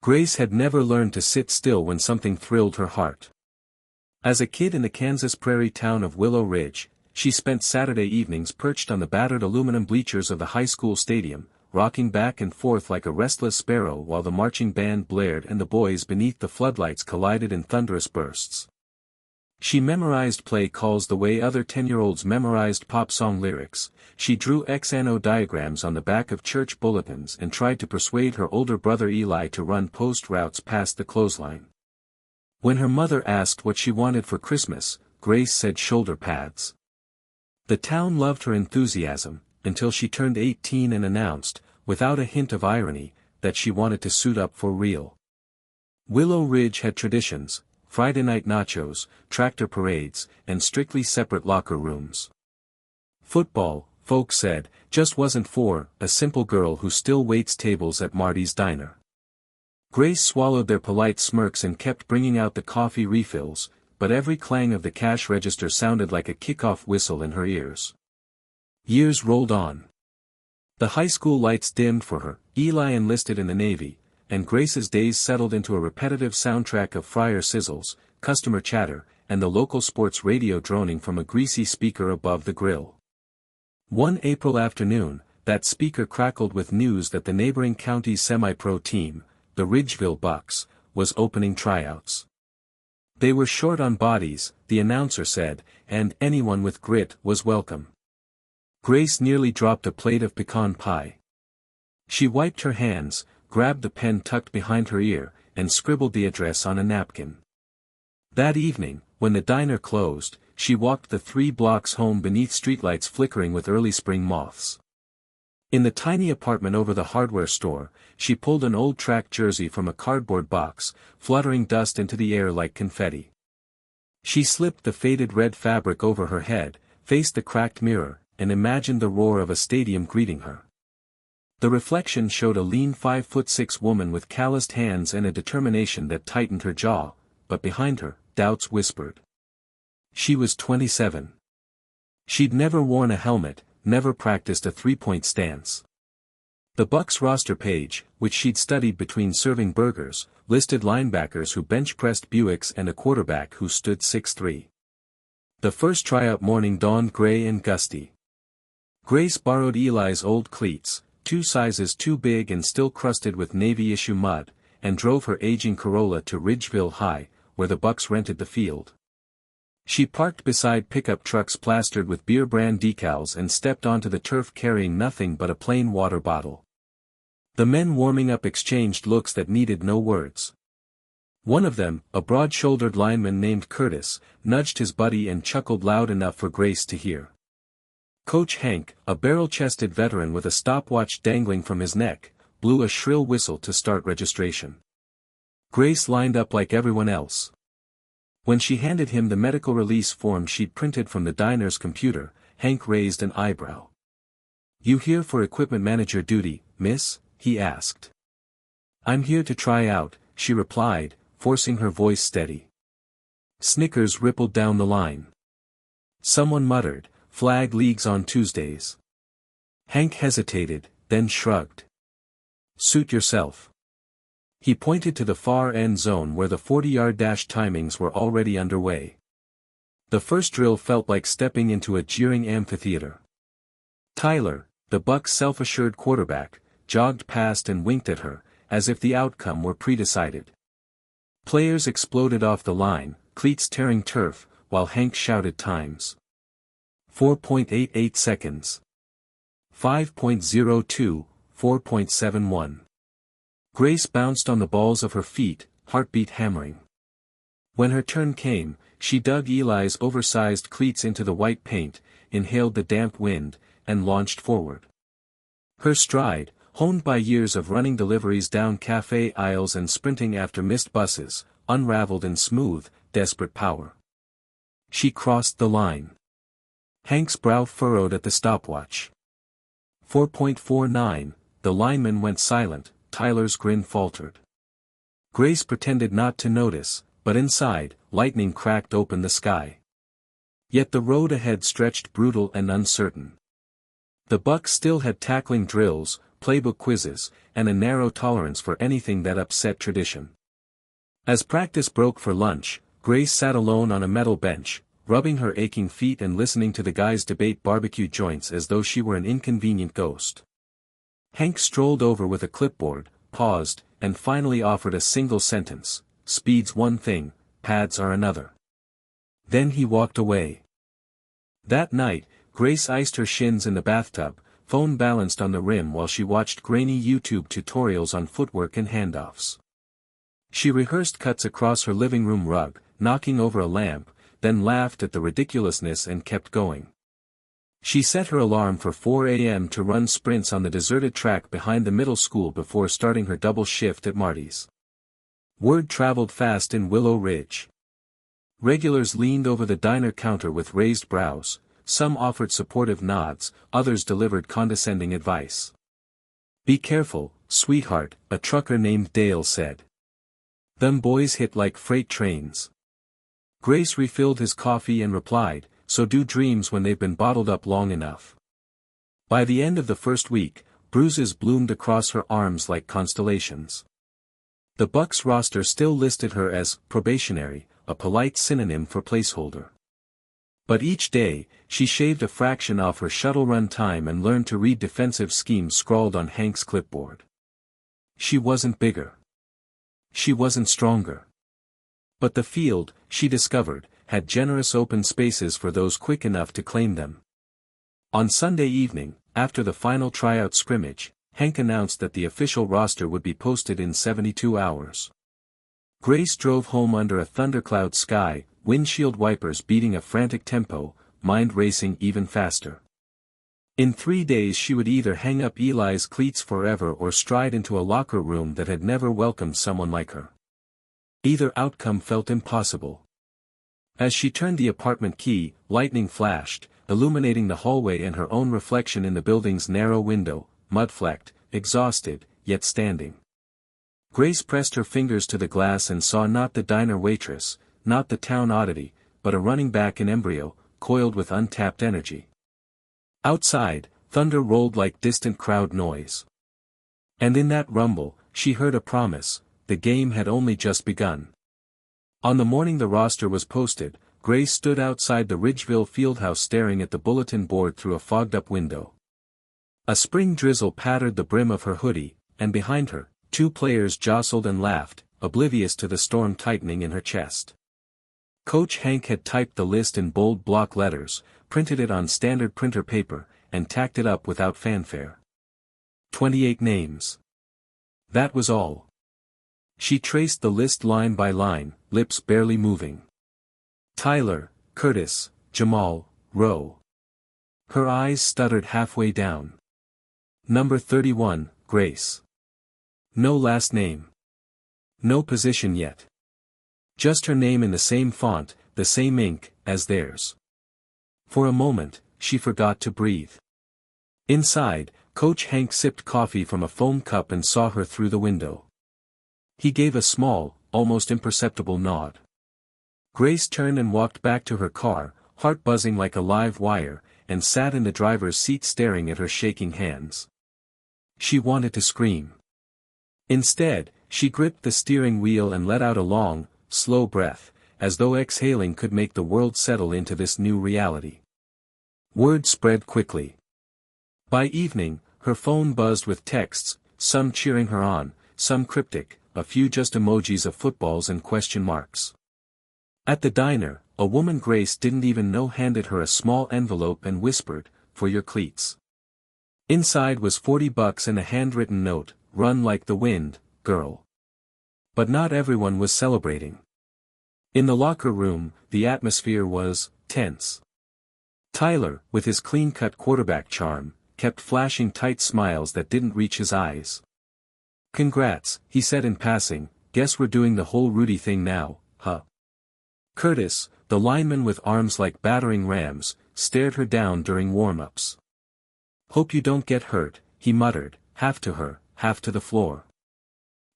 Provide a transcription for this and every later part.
Grace had never learned to sit still when something thrilled her heart. As a kid in the Kansas prairie town of Willow Ridge, she spent Saturday evenings perched on the battered aluminum bleachers of the high school stadium, rocking back and forth like a restless sparrow while the marching band blared and the boys beneath the floodlights collided in thunderous bursts. She memorized play calls the way other 10-year-olds memorized pop song lyrics. She drew XNO diagrams on the back of church bulletins and tried to persuade her older brother Eli to run post routes past the clothesline. When her mother asked what she wanted for Christmas, Grace said shoulder pads. The town loved her enthusiasm, until she turned 18 and announced, without a hint of irony, that she wanted to suit up for real. Willow Ridge had traditions: Friday night nachos, tractor parades, and strictly separate locker rooms. Football, folks said, just wasn't for a simple girl who still waits tables at Marty's Diner. Grace swallowed their polite smirks and kept bringing out the coffee refills, but every clang of the cash register sounded like a kickoff whistle in her ears. Years rolled on. The high school lights dimmed for her, Eli enlisted in the Navy, and Grace's days settled into a repetitive soundtrack of fryer sizzles, customer chatter, and the local sports radio droning from a greasy speaker above the grill. One April afternoon, that speaker crackled with news that the neighboring county's semi-pro team, the Ridgeville Bucks, was opening tryouts. They were short on bodies, the announcer said, and anyone with grit was welcome. Grace nearly dropped a plate of pecan pie. She wiped her hands, grabbed the pen tucked behind her ear, and scribbled the address on a napkin. That evening, when the diner closed, she walked the 3 blocks home beneath streetlights flickering with early spring moths. In the tiny apartment over the hardware store, she pulled an old track jersey from a cardboard box, fluttering dust into the air like confetti. She slipped the faded red fabric over her head, faced the cracked mirror, and imagined the roar of a stadium greeting her. The reflection showed a lean 5'6" woman with calloused hands and a determination that tightened her jaw, but behind her, doubts whispered. She was 27. She'd never worn a helmet, never practiced a three-point stance. The Bucks roster page, which she'd studied between serving burgers, listed linebackers who bench-pressed Buicks and a quarterback who stood 6'3". The first tryout morning dawned gray and gusty. Grace borrowed Eli's old cleats, 2 sizes too big and still crusted with Navy-issue mud, and drove her aging Corolla to Ridgeville High, where the Bucks rented the field. She parked beside pickup trucks plastered with beer brand decals and stepped onto the turf carrying nothing but a plain water bottle. The men warming up exchanged looks that needed no words. One of them, a broad-shouldered lineman named Curtis, nudged his buddy and chuckled loud enough for Grace to hear. Coach Hank, a barrel-chested veteran with a stopwatch dangling from his neck, blew a shrill whistle to start registration. Grace lined up like everyone else. When she handed him the medical release form she'd printed from the diner's computer, Hank raised an eyebrow. "You here for equipment manager duty, miss?" he asked. "I'm here to try out," she replied, forcing her voice steady. Snickers rippled down the line. Someone muttered, "Flag leagues on Tuesdays." Hank hesitated, then shrugged. "Suit yourself." He pointed to the far end zone where the 40-yard dash timings were already underway. The first drill felt like stepping into a jeering amphitheater. Tyler, the Bucks' self-assured quarterback, jogged past and winked at her, as if the outcome were pre-decided. Players exploded off the line, cleats tearing turf, while Hank shouted times. 4.88 seconds. 5.02, 4.71. Grace bounced on the balls of her feet, heartbeat hammering. When her turn came, she dug Eli's oversized cleats into the white paint, inhaled the damp wind, and launched forward. Her stride, honed by years of running deliveries down cafe aisles and sprinting after missed buses, unraveled in smooth, desperate power. She crossed the line. Hank's brow furrowed at the stopwatch. 4.49, the lineman went silent, Tyler's grin faltered. Grace pretended not to notice, but inside, lightning cracked open the sky. Yet the road ahead stretched brutal and uncertain. The Bucks still had tackling drills, playbook quizzes, and a narrow tolerance for anything that upset tradition. As practice broke for lunch, Grace sat alone on a metal bench, rubbing her aching feet and listening to the guys debate barbecue joints as though she were an inconvenient ghost. Hank strolled over with a clipboard, paused, and finally offered a single sentence: "Speed's one thing, pads are another." Then he walked away. That night, Grace iced her shins in the bathtub, phone balanced on the rim while she watched grainy YouTube tutorials on footwork and handoffs. She rehearsed cuts across her living room rug, knocking over a lamp, then laughed at the ridiculousness and kept going. She set her alarm for 4 a.m. to run sprints on the deserted track behind the middle school before starting her double shift at Marty's. Word traveled fast in Willow Ridge. Regulars leaned over the diner counter with raised brows, some offered supportive nods, others delivered condescending advice. "Be careful, sweetheart," a trucker named Dale said. "Them boys hit like freight trains." Grace refilled his coffee and replied, "So do dreams when they've been bottled up long enough." By the end of the first week, bruises bloomed across her arms like constellations. The Bucks roster still listed her as probationary, a polite synonym for placeholder. But each day, she shaved a fraction off her shuttle run time and learned to read defensive schemes scrawled on Hank's clipboard. She wasn't bigger. She wasn't stronger. But the field, she discovered, had generous open spaces for those quick enough to claim them. On Sunday evening, after the final tryout scrimmage, Hank announced that the official roster would be posted in 72 hours. Grace drove home under a thundercloud sky, windshield wipers beating a frantic tempo, mind racing even faster. In 3 days she would either hang up Eli's cleats forever or stride into a locker room that had never welcomed someone like her. Either outcome felt impossible. As she turned the apartment key, lightning flashed, illuminating the hallway and her own reflection in the building's narrow window, mud-flecked, exhausted, yet standing. Grace pressed her fingers to the glass and saw not the diner waitress, not the town oddity, but a running back in embryo, coiled with untapped energy. Outside, thunder rolled like distant crowd noise. And in that rumble, she heard a promise: the game had only just begun. On the morning the roster was posted, Grace stood outside the Ridgeville Fieldhouse staring at the bulletin board through a fogged-up window. A spring drizzle pattered the brim of her hoodie, and behind her, 2 players jostled and laughed, oblivious to the storm tightening in her chest. Coach Hank had typed the list in bold block letters, printed it on standard printer paper, and tacked it up without fanfare. 28 names. That was all. She traced the list line by line, lips barely moving. Tyler, Curtis, Jamal, Rowe. Her eyes stuttered halfway down. Number 31, Grace. No last name. No position yet. Just her name in the same font, the same ink, as theirs. For a moment, she forgot to breathe. Inside, Coach Hank sipped coffee from a foam cup and saw her through the window. He gave a small, almost imperceptible nod. Grace turned and walked back to her car, heart buzzing like a live wire, and sat in the driver's seat staring at her shaking hands. She wanted to scream. Instead, she gripped the steering wheel and let out a long, slow breath, as though exhaling could make the world settle into this new reality. Word spread quickly. By evening, her phone buzzed with texts, some cheering her on, some cryptic, a few just emojis of footballs and question marks. At the diner, a woman Grace didn't even know handed her a small envelope and whispered, "For your cleats." Inside was $40 and a handwritten note, "Run like the wind, girl." But not everyone was celebrating. In the locker room, the atmosphere was tense. Tyler, with his clean-cut quarterback charm, kept flashing tight smiles that didn't reach his eyes. "Congrats," he said in passing, "guess we're doing the whole Rudy thing now, huh?" Curtis, the lineman with arms like battering rams, stared her down during warm-ups. "Hope you don't get hurt," he muttered, half to her, half to the floor.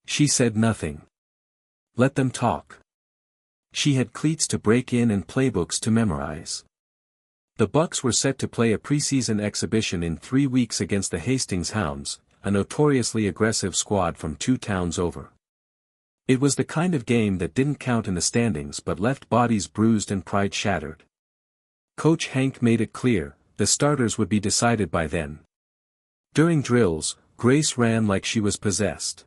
She said nothing. Let them talk. She had cleats to break in and playbooks to memorize. The Bucks were set to play a preseason exhibition in 3 weeks against the Hastings Hounds, a notoriously aggressive squad from 2 towns over. It was the kind of game that didn't count in the standings but left bodies bruised and pride shattered. Coach Hank made it clear, the starters would be decided by then. During drills, Grace ran like she was possessed.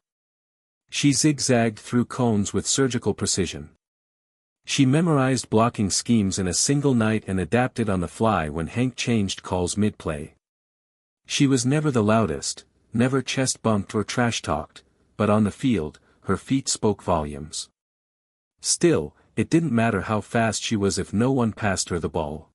She zigzagged through cones with surgical precision. She memorized blocking schemes in a single night and adapted on the fly when Hank changed calls mid-play. She was never the loudest, never chest-bumped or trash-talked, but on the field, her feet spoke volumes. Still, it didn't matter how fast she was if no one passed her the ball.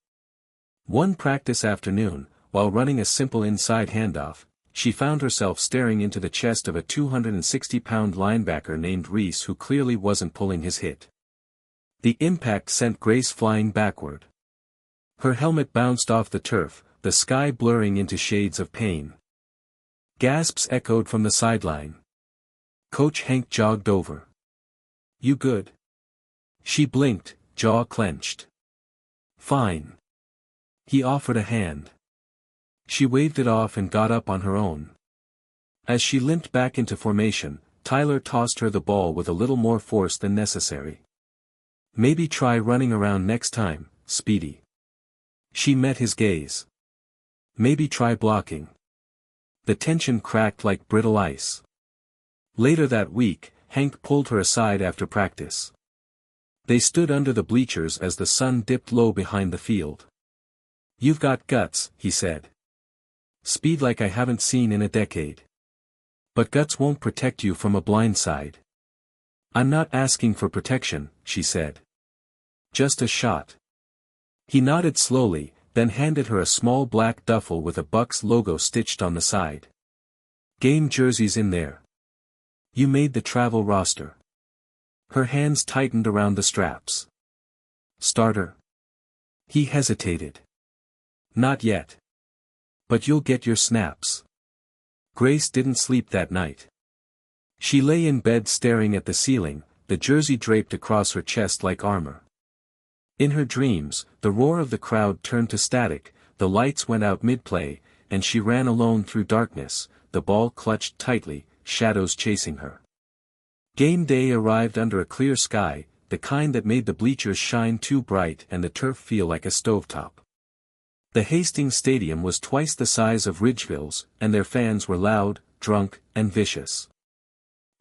One practice afternoon, while running a simple inside handoff, she found herself staring into the chest of a 260-pound linebacker named Reese who clearly wasn't pulling his hit. The impact sent Grace flying backward. Her helmet bounced off the turf, the sky blurring into shades of pain. Gasps echoed from the sideline. Coach Hank jogged over. "You good?" She blinked, jaw clenched. "Fine." He offered a hand. She waved it off and got up on her own. As she limped back into formation, Tyler tossed her the ball with a little more force than necessary. "Maybe try running around next time, Speedy." She met his gaze. "Maybe try blocking." The tension cracked like brittle ice. Later that week, Hank pulled her aside after practice. They stood under the bleachers as the sun dipped low behind the field. "You've got guts," he said. "Speed like I haven't seen in a decade. But guts won't protect you from a blindside." "I'm not asking for protection," she said. "Just a shot." He nodded slowly, then handed her a small black duffel with a Bucks logo stitched on the side. "Game jerseys in there. You made the travel roster." Her hands tightened around the straps. "Starter?" He hesitated. "Not yet. But you'll get your snaps." Grace didn't sleep that night. She lay in bed staring at the ceiling, the jersey draped across her chest like armor. In her dreams, the roar of the crowd turned to static, the lights went out mid-play, and she ran alone through darkness, the ball clutched tightly, shadows chasing her. Game day arrived under a clear sky, the kind that made the bleachers shine too bright and the turf feel like a stovetop. The Hastings Stadium was twice the size of Ridgeville's, and their fans were loud, drunk, and vicious.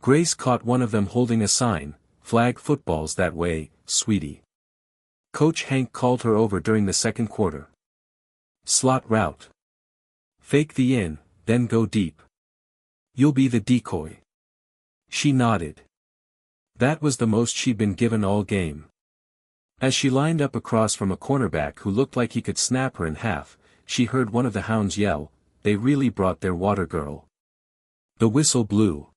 Grace caught one of them holding a sign, "Flag football's that way, sweetie." Coach Hank called her over during the second quarter. "Slot route. Fake the in, then go deep. You'll be the decoy." She nodded. That was the most she'd been given all game. As she lined up across from a cornerback who looked like he could snap her in half, she heard one of the hounds yell, "They really brought their water girl." The whistle blew.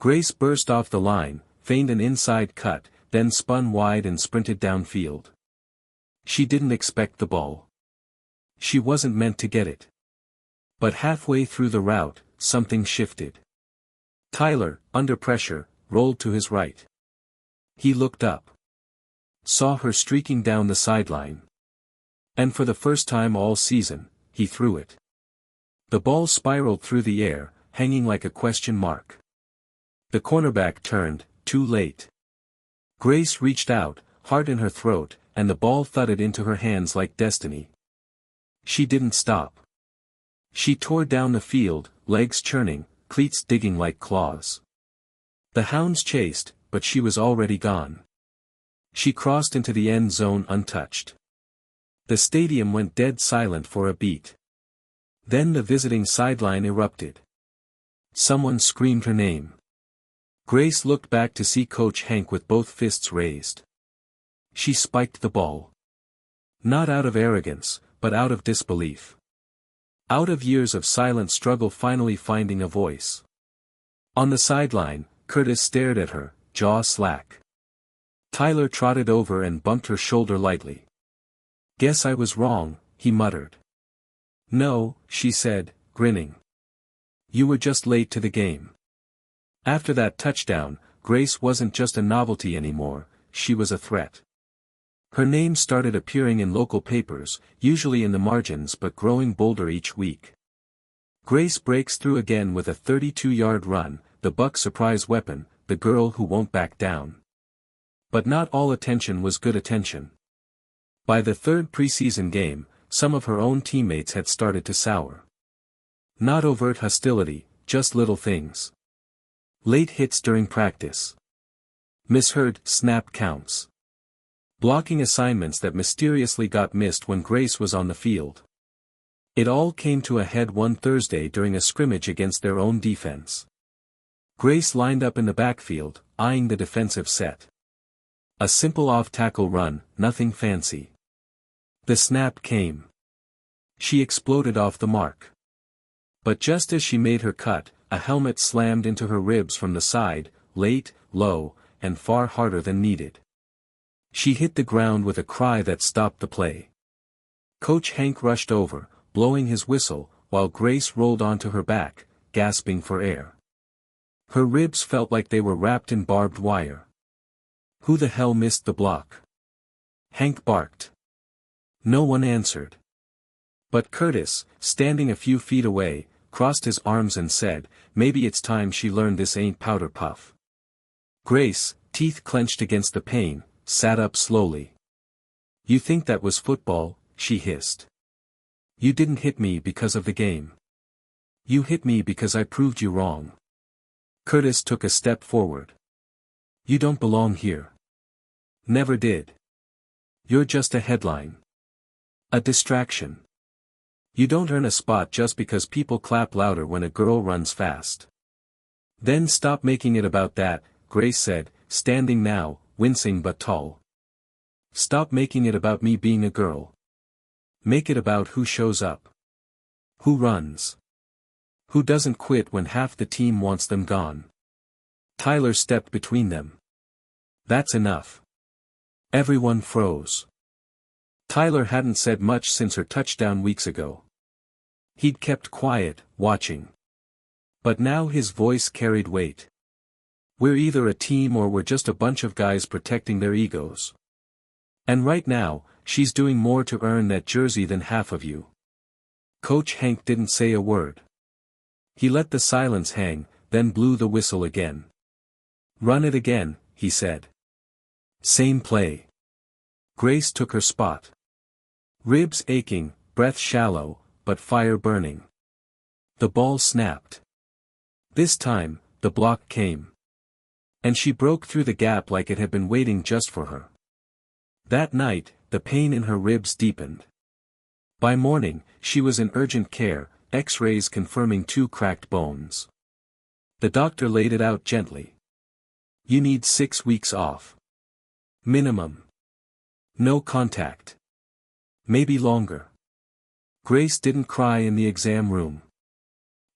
Grace burst off the line, feigned an inside cut, then spun wide and sprinted downfield. She didn't expect the ball. She wasn't meant to get it. But halfway through the route, something shifted. Tyler, under pressure, rolled to his right. He looked up. Saw her streaking down the sideline. And for the first time all season, he threw it. The ball spiraled through the air, hanging like a question mark. The cornerback turned, too late. Grace reached out, heart in her throat, and the ball thudded into her hands like destiny. She didn't stop. She tore down the field, legs churning, cleats digging like claws. The hounds chased, but she was already gone. She crossed into the end zone untouched. The stadium went dead silent for a beat. Then the visiting sideline erupted. Someone screamed her name. Grace looked back to see Coach Hank with both fists raised. She spiked the ball. Not out of arrogance, but out of disbelief. Out of years of silent struggle finally finding a voice. On the sideline, Curtis stared at her, jaw slack. Tyler trotted over and bumped her shoulder lightly. "Guess I was wrong," he muttered. "No," she said, grinning. "You were just late to the game." After that touchdown, Grace wasn't just a novelty anymore, she was a threat. Her name started appearing in local papers, usually in the margins but growing bolder each week. Grace breaks through again with a 32-yard run, the Bucks' surprise weapon, the girl who won't back down. But not all attention was good attention. By the third preseason game, some of her own teammates had started to sour. Not overt hostility, just little things. Late hits during practice. Misheard snap counts. Blocking assignments that mysteriously got missed when Grace was on the field. It all came to a head one Thursday during a scrimmage against their own defense. Grace lined up in the backfield, eyeing the defensive set. A simple off-tackle run, nothing fancy. The snap came. She exploded off the mark. But just as she made her cut, a helmet slammed into her ribs from the side, late, low, and far harder than needed. She hit the ground with a cry that stopped the play. Coach Hank rushed over, blowing his whistle, while Grace rolled onto her back, gasping for air. Her ribs felt like they were wrapped in barbed wire. Who the hell missed the block? Hank barked. No one answered. But Curtis, standing a few feet away, crossed his arms and said, "Maybe it's time she learned this ain't powder puff." Grace, teeth clenched against the pain, sat up slowly. "You think that was football?" she hissed. "You didn't hit me because of the game. You hit me because I proved you wrong." Curtis took a step forward. "You don't belong here. Never did. You're just a headline. A distraction. You don't earn a spot just because people clap louder when a girl runs fast." "Then stop making it about that," Grace said, standing now, wincing but tall. "Stop making it about me being a girl. Make it about who shows up. Who runs. Who doesn't quit when half the team wants them gone." Tyler stepped between them. "That's enough." Everyone froze. Tyler hadn't said much since her touchdown weeks ago. He'd kept quiet, watching. But now his voice carried weight. "We're either a team or we're just a bunch of guys protecting their egos. And right now, she's doing more to earn that jersey than half of you." Coach Hank didn't say a word. He let the silence hang, then blew the whistle again. "Run it again," he said. Same play. Grace took her spot. Ribs aching, breath shallow, but fire burning. The ball snapped. This time, the block came. And she broke through the gap like it had been waiting just for her. That night, the pain in her ribs deepened. By morning, she was in urgent care, X-rays confirming 2 cracked bones. The doctor laid it out gently. "You need 6 weeks off. Minimum. No contact. Maybe longer." Grace didn't cry in the exam room.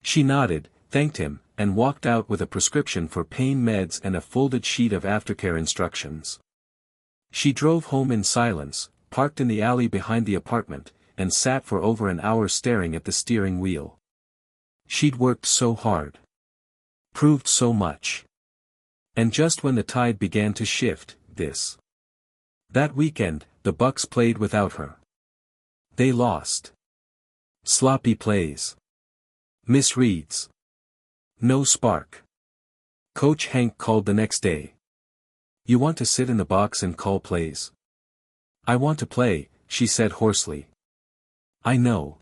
She nodded, thanked him, and walked out with a prescription for pain meds and a folded sheet of aftercare instructions. She drove home in silence, parked in the alley behind the apartment, and sat for over an hour staring at the steering wheel. She'd worked so hard. Proved so much. And just when the tide began to shift, this. That weekend, the Bucks played without her. They lost. Sloppy plays. Misreads. No spark. Coach Hank called the next day. "You want to sit in the box and call plays?" "I want to play," she said hoarsely. "I know.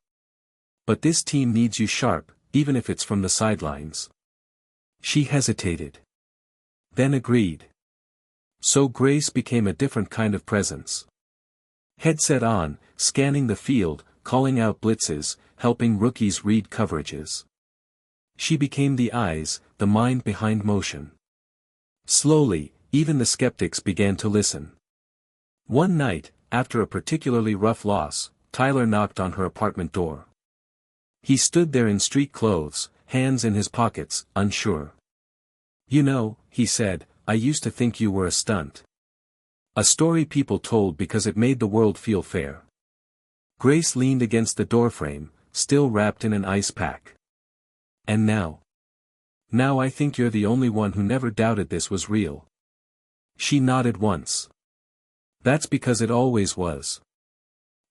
But this team needs you sharp, even if it's from the sidelines." She hesitated. Then agreed. So Grace became a different kind of presence. Headset on, scanning the field, calling out blitzes, helping rookies read coverages. She became the eyes, the mind behind motion. Slowly, even the skeptics began to listen. One night, after a particularly rough loss, Tyler knocked on her apartment door. He stood there in street clothes, hands in his pockets, unsure. "You know," he said, "I used to think you were a stunt. A story people told because it made the world feel fair." Grace leaned against the doorframe, still wrapped in an ice pack. "And now? Now I think you're the only one who never doubted this was real." She nodded once. "That's because it always was."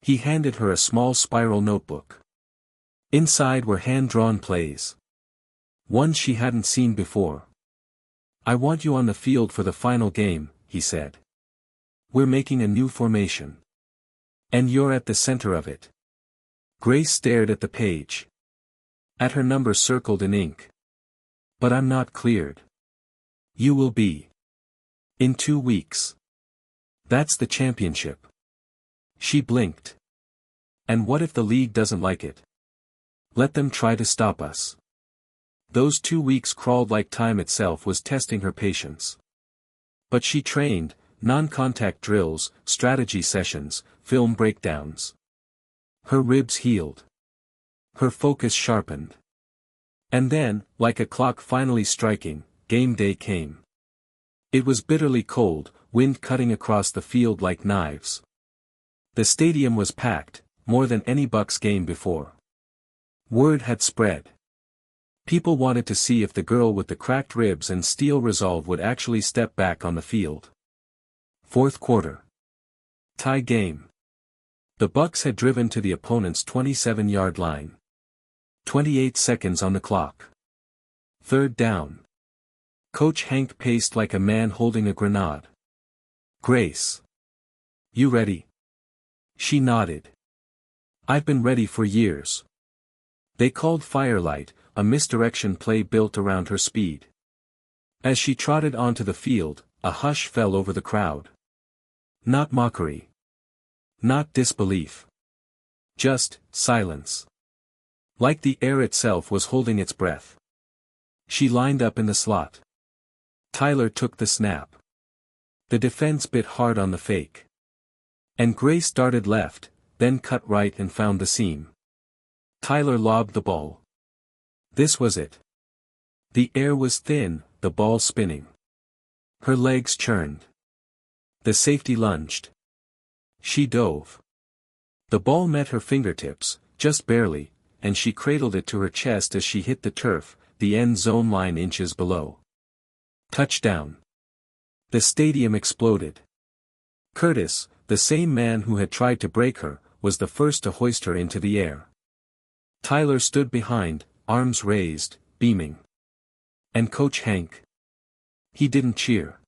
He handed her a small spiral notebook. Inside were hand-drawn plays. Ones she hadn't seen before. "I want you on the field for the final game," he said. "We're making a new formation. And you're at the center of it." Grace stared at the page. At her number circled in ink. "But I'm not cleared." "You will be. In 2 weeks. That's the championship." She blinked. "And what if the league doesn't like it? Let them try to stop us." Those 2 weeks crawled like time itself was testing her patience. But she trained, non-contact drills, strategy sessions, film breakdowns. Her ribs healed. Her focus sharpened. And then, like a clock finally striking, game day came. It was bitterly cold, wind cutting across the field like knives. The stadium was packed, more than any Bucks game before. Word had spread. People wanted to see if the girl with the cracked ribs and steel resolve would actually step back on the field. Fourth quarter. Tie game. The Bucks had driven to the opponent's 27-yard line. 28 seconds on the clock. Third down. Coach Hank paced like a man holding a grenade. "Grace. You ready?" She nodded. "I've been ready for years." They called Firelight, a misdirection play built around her speed. As she trotted onto the field, a hush fell over the crowd. Not mockery. Not disbelief. Just silence. Like the air itself was holding its breath. She lined up in the slot. Tyler took the snap. The defense bit hard on the fake. And Grace darted left, then cut right and found the seam. Tyler lobbed the ball. This was it. The air was thin, the ball spinning. Her legs churned. The safety lunged. She dove. The ball met her fingertips, just barely, and she cradled it to her chest as she hit the turf, the end zone line inches below. Touchdown. The stadium exploded. Curtis, the same man who had tried to break her, was the first to hoist her into the air. Tyler stood behind, arms raised, beaming. And Coach Hank? He didn't cheer.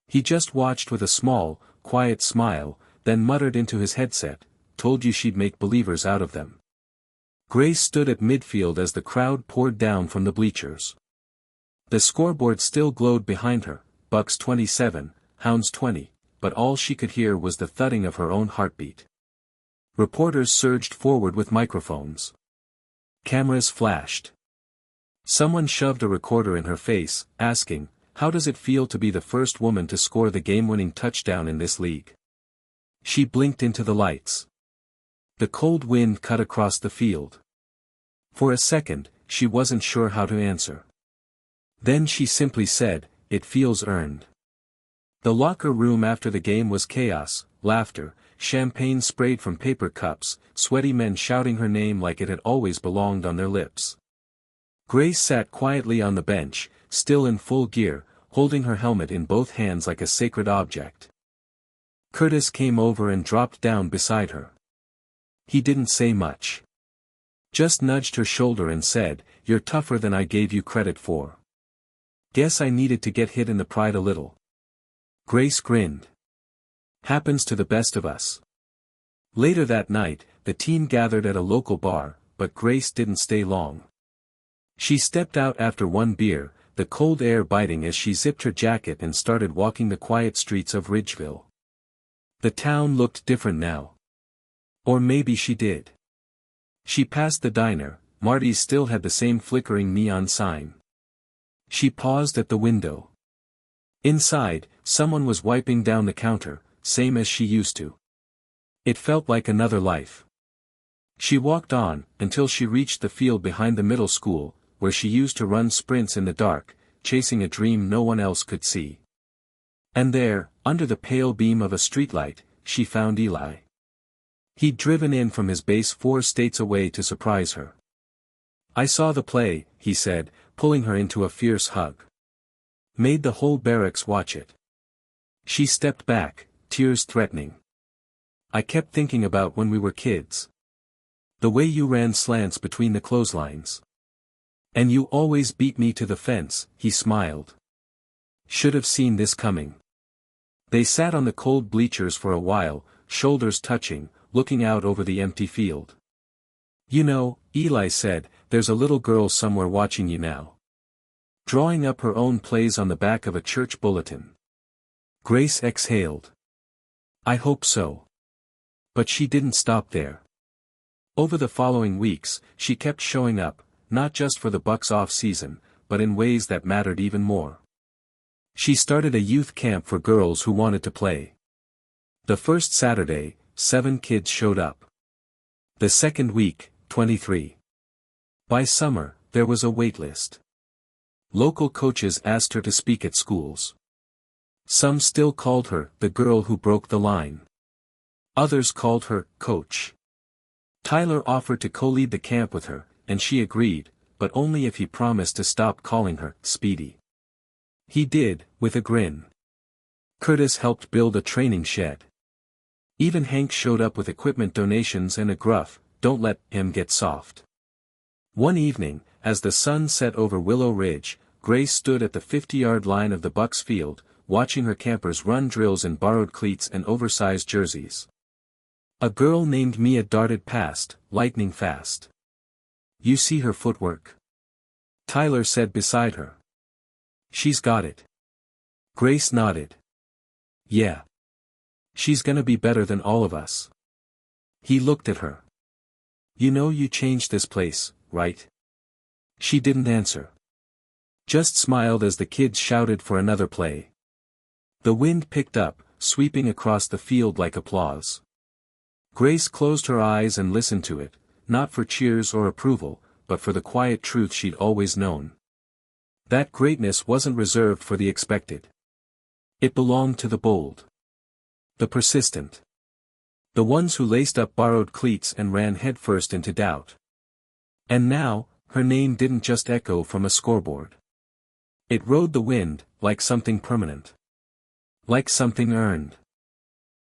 He just watched with a small, quiet smile, then muttered into his headset, "Told you she'd make believers out of them." Grace stood at midfield as the crowd poured down from the bleachers. The scoreboard still glowed behind her, Bucks 27, Hounds 20, but all she could hear was the thudding of her own heartbeat. Reporters surged forward with microphones. Cameras flashed. Someone shoved a recorder in her face, asking, "How does it feel to be the first woman to score the game-winning touchdown in this league?" She blinked into the lights. The cold wind cut across the field. For a second, she wasn't sure how to answer. Then she simply said, "It feels earned." The locker room after the game was chaos, laughter, champagne sprayed from paper cups, sweaty men shouting her name like it had always belonged on their lips. Grace sat quietly on the bench, still in full gear, holding her helmet in both hands like a sacred object. Curtis came over and dropped down beside her. He didn't say much. Just nudged her shoulder and said, "You're tougher than I gave you credit for." "Guess I needed to get hit in the pride a little." Grace grinned. "Happens to the best of us." Later that night, the team gathered at a local bar, but Grace didn't stay long. She stepped out after one beer, the cold air biting as she zipped her jacket and started walking the quiet streets of Ridgeville. The town looked different now. Or maybe she did. She passed the diner, Marty's still had the same flickering neon sign. She paused at the window. Inside, someone was wiping down the counter, same as she used to. It felt like another life. She walked on, until she reached the field behind the middle school, where she used to run sprints in the dark, chasing a dream no one else could see. And there, under the pale beam of a streetlight, she found Eli. He'd driven in from his base 4 states away to surprise her. "I saw the play," he said, pulling her into a fierce hug. "Made the whole barracks watch it." She stepped back, tears threatening. "I kept thinking about when we were kids. The way you ran slants between the clotheslines. And you always beat me to the fence, he smiled. Should have seen this coming. They sat on the cold bleachers for a while, shoulders touching, looking out over the empty field. You know, Eli said, there's a little girl somewhere watching you now. Drawing up her own plays on the back of a church bulletin. Grace exhaled. I hope so. But she didn't stop there. Over the following weeks, she kept showing up, not just for the Bucks off-season, but in ways that mattered even more. She started a youth camp for girls who wanted to play. The first Saturday, 7 kids showed up. The second week, 23. By summer, there was a wait list. Local coaches asked her to speak at schools. Some still called her the girl who broke the line. Others called her Coach. Tyler offered to co-lead the camp with her, and she agreed, but only if he promised to stop calling her Speedy. He did, with a grin. Curtis helped build a training shed. Even Hank showed up with equipment donations and a gruff, "Don't let him get soft." One evening, as the sun set over Willow Ridge, Grace stood at the 50-yard line of the Bucks field, watching her campers run drills in borrowed cleats and oversized jerseys. A girl named Mia darted past, lightning fast. You see her footwork? Tyler said beside her. She's got it. Grace nodded. Yeah. She's gonna be better than all of us. He looked at her. You know you changed this place, right? She didn't answer. Just smiled as the kids shouted for another play. The wind picked up, sweeping across the field like applause. Grace closed her eyes and listened to it, not for cheers or approval, but for the quiet truth she'd always known. That greatness wasn't reserved for the expected. It belonged to the bold. The persistent. The ones who laced up borrowed cleats and ran headfirst into doubt. And now, her name didn't just echo from a scoreboard. It rode the wind, like something permanent. Like something earned.